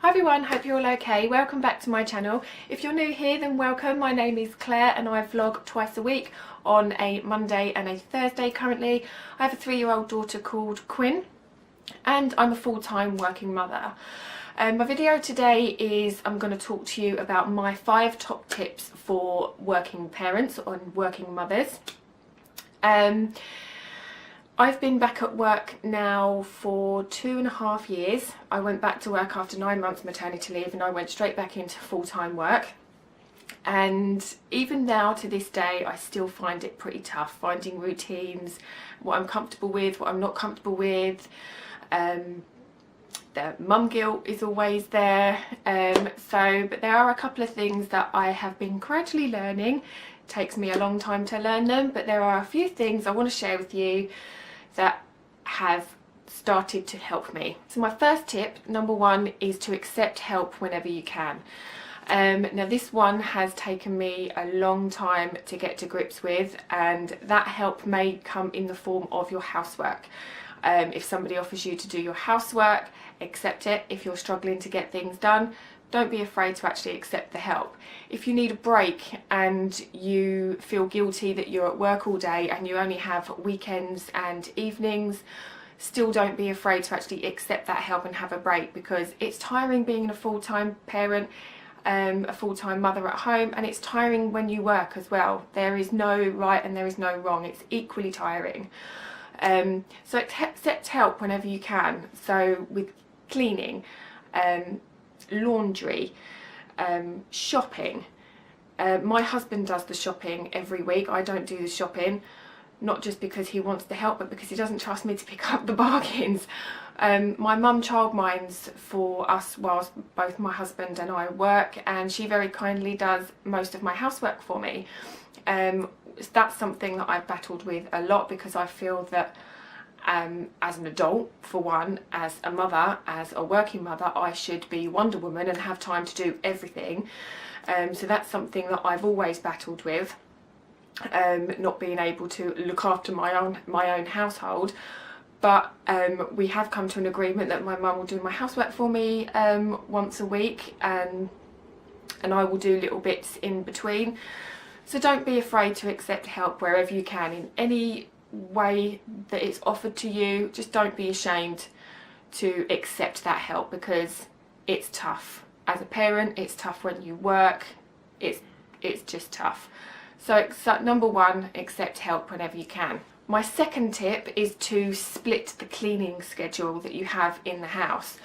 Hi everyone, hope you're all okay. Welcome back to my channel. If you're new here, then welcome. My name is Claire and I vlog twice a week on a Monday and a Thursday currently. I have a 3-year-old daughter called Quinn and I'm a full-time working mother. My video today is I'm going to talk to you about my 5 top tips for working parents and working mothers. I've been back at work now for 2.5 years. I went back to work after 9 months maternity leave and I went straight back into full-time work. And even now to this day, I still find it pretty tough finding routines, what I'm comfortable with, what I'm not comfortable with. The mum guilt is always there. But there are a couple of things that I have been gradually learning. It takes me a long time to learn them, but there are a few things I want to share with you that have started to help me. So my first tip, number 1, is to accept help whenever you can. Now this one has taken me a long time to get to grips with, and that help may come in the form of your housework. If somebody offers you to do your housework, accept it. If you're struggling to get things done, don't be afraid to actually accept the help. If you need a break and you feel guilty that you're at work all day and you only have weekends and evenings, still don't be afraid to actually accept that help and have a break, because it's tiring being a full-time parent, a full-time mother at home, and it's tiring when you work as well. There is no right and there is no wrong. It's equally tiring. So accept help whenever you can. So with cleaning, laundry, shopping. My husband does the shopping every week. I don't do the shopping, not just because he wants to help, but because he doesn't trust me to pick up the bargains. My mum childminds for us whilst both my husband and I work, and she very kindly does most of my housework for me. That's something that I've battled with a lot, because I feel that as an adult, for one, as a mother, as a working mother, I should be Wonder Woman and have time to do everything. So that's something that I've always battled with, not being able to look after my own household. But we have come to an agreement that my mum will do my housework for me once a week, and I will do little bits in between. So don't be afraid to accept help wherever you can, in any way that it's offered to you. Just don't be ashamed to accept that help, because it's tough. As a parent, it's tough when you work. It's just tough. So number 1, accept help whenever you can. My second tip is to split the cleaning schedule that you have in the house.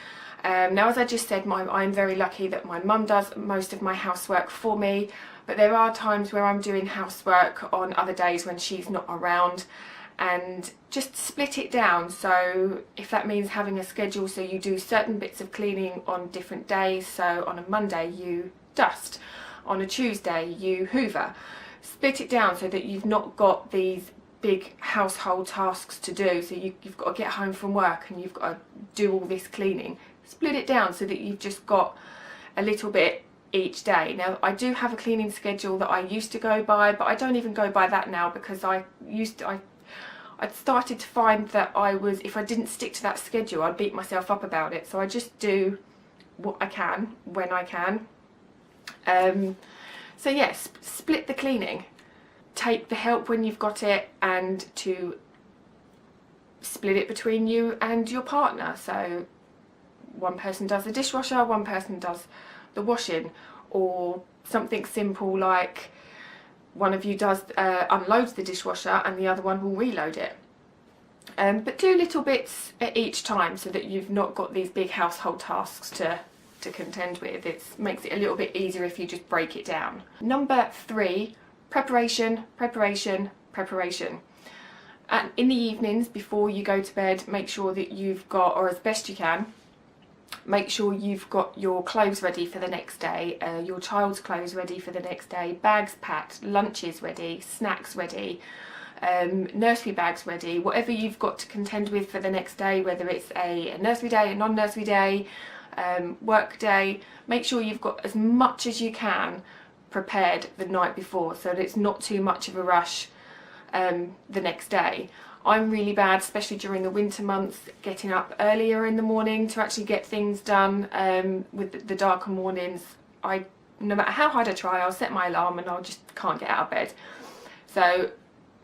Now, as I just said, I'm very lucky that my mum does most of my housework for me, but there are times where I'm doing housework on other days when she's not around, and just split it down. So if that means having a schedule, so you do certain bits of cleaning on different days, so on a Monday you dust, on a Tuesday you hoover. Split it down so that you've not got these big household tasks to do. So you've got to get home from work and you've got to do all this cleaning. Split it down so that you've just got a little bit each day. Now, I do have a cleaning schedule that I used to go by, but I don't even go by that now, because I'd started to find that if I didn't stick to that schedule, I'd beat myself up about it. So I just do what I can when I can. So yes, split the cleaning. Take the help when you've got it, and to split it between you and your partner. So one person does the dishwasher, one person does the washing, or something simple like one of you does unloads the dishwasher and the other one will reload it. But do little bits at each time, so that you've not got these big household tasks to contend with. It makes it a little bit easier if you just break it down. Number 3, preparation, preparation, preparation. And in the evenings before you go to bed, make sure that you've got, or as best you can, make sure you've got your clothes ready for the next day, your child's clothes ready for the next day, bags packed, lunches ready, snacks ready, nursery bags ready, whatever you've got to contend with for the next day, whether it's a nursery day, a non-nursery day, work day. Make sure you've got as much as you can prepared the night before, so that it's not too much of a rush the next day. I'm really bad, especially during the winter months, getting up earlier in the morning to actually get things done. With the darker mornings, no matter how hard I try, I'll set my alarm and I just can't get out of bed. So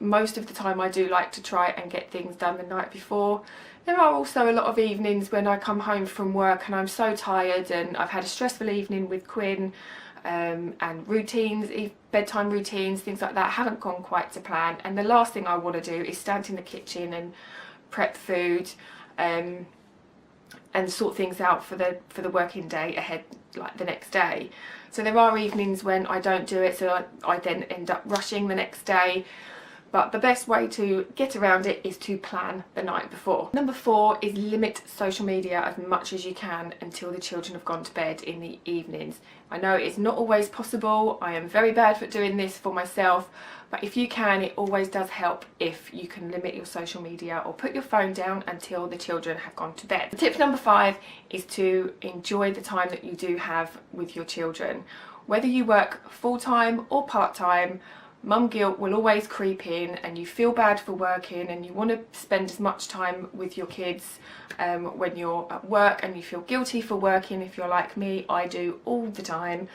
most of the time I do like to try and get things done the night before. There are also a lot of evenings when I come home from work and I'm so tired and I've had a stressful evening with Quinn, and routines, bedtime routines, things like that haven't gone quite to plan, and the last thing I want to do is stand in the kitchen and prep food and sort things out for the working day ahead, like the next day. So there are evenings when I don't do it, so I then end up rushing the next day. But the best way to get around it is to plan the night before. Number 4 is limit social media as much as you can until the children have gone to bed in the evenings. I know it's not always possible. I am very bad at doing this for myself, but if you can, it always does help if you can limit your social media or put your phone down until the children have gone to bed. Tip number 5 is to enjoy the time that you do have with your children. Whether you work full-time or part-time, mum guilt will always creep in and you feel bad for working and you want to spend as much time with your kids when you're at work, and you feel guilty for working. If you're like me, I do all the time.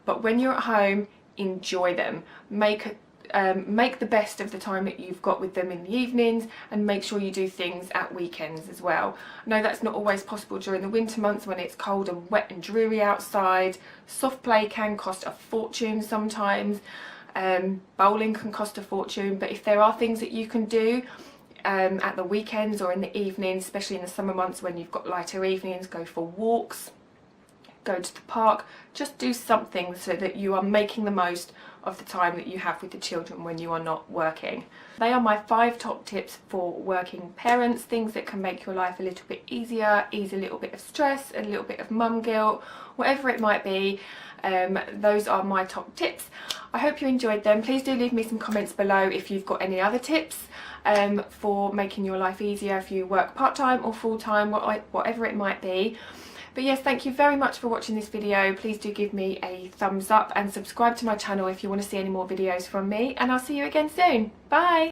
But when you're at home, enjoy them. Make the best of the time that you've got with them in the evenings, and make sure you do things at weekends as well. I know that's not always possible during the winter months when it's cold and wet and dreary outside. Soft play can cost a fortune sometimes. Bowling can cost a fortune, but if there are things that you can do at the weekends or in the evenings, especially in the summer months when you've got lighter evenings, go for walks, go to the park, just do something so that you are making the most of the time that you have with the children when you are not working. They are my 5 top tips for working parents, things that can make your life a little bit easier, ease a little bit of stress, a little bit of mum guilt, whatever it might be. Those are my top tips. I hope you enjoyed them. Please do leave me some comments below if you've got any other tips for making your life easier if you work part-time or full-time, whatever it might be. But yes, thank you very much for watching this video. Please do give me a thumbs up and subscribe to my channel if you want to see any more videos from me, and I'll see you again soon. Bye!